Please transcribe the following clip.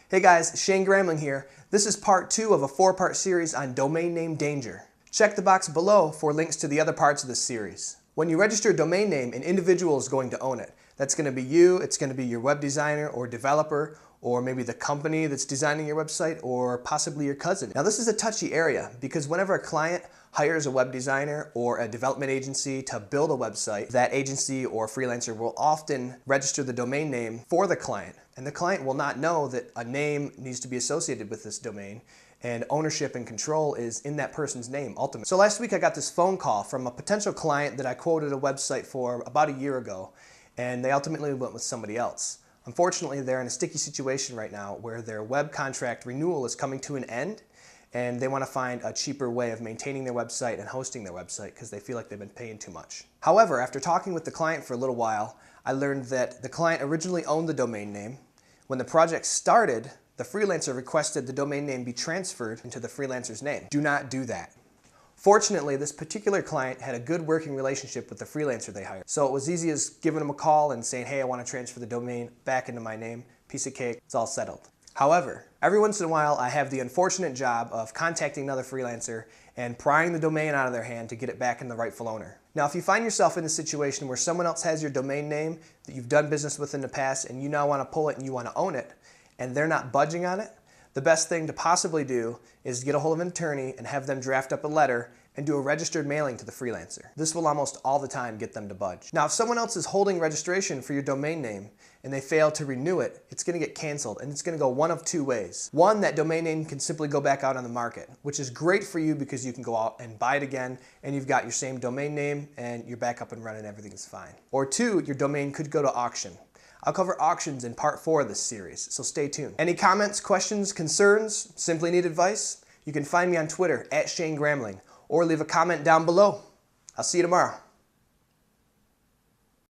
Hey guys, Shane Gramling here. This is part 2 of a 4-part series on domain name danger. Check the box below for links to the other parts of this series. When you register a domain name, an individual is going to own it. That's going to be you, it's going to be your web designer or developer, or maybe the company that's designing your website, or possibly your cousin. Now this is a touchy area because whenever a client hires a web designer or a development agency to build a website, that agency or freelancer will often register the domain name for the client. And the client will not know that a name needs to be associated with this domain, and ownership and control is in that person's name ultimately. So last week I got this phone call from a potential client that I quoted a website for about a year ago, and they ultimately went with somebody else. Unfortunately, they're in a sticky situation right now where their web contract renewal is coming to an end, and they want to find a cheaper way of maintaining their website and hosting their website because they feel like they've been paying too much. However, after talking with the client for a little while, I learned that the client originally owned the domain name. When the project started, the freelancer requested the domain name be transferred into the freelancer's name. Do not do that. Fortunately, this particular client had a good working relationship with the freelancer they hired. So it was easy as giving them a call and saying, hey, I want to transfer the domain back into my name. Piece of cake, it's all settled. However, every once in a while I have the unfortunate job of contacting another freelancer and prying the domain out of their hand to get it back in the rightful owner. Now, if you find yourself in a situation where someone else has your domain name that you've done business with in the past and you now want to pull it and you want to own it, and they're not budging on it, the best thing to possibly do is get a hold of an attorney and have them draft up a letter and do a registered mailing to the freelancer. This will almost all the time get them to budge. Now, if someone else is holding registration for your domain name and they fail to renew it, it's going to get canceled, and it's going to go one of two ways. One, that domain name can simply go back out on the market, which is great for you because you can go out and buy it again and you've got your same domain name and you're back up and running, everything is fine. Or two, your domain could go to auction. I'll cover auctions in part 4 of this series, so stay tuned. Any comments, questions, concerns, simply need advice? You can find me on Twitter @Shane Gramling, or leave a comment down below. I'll see you tomorrow.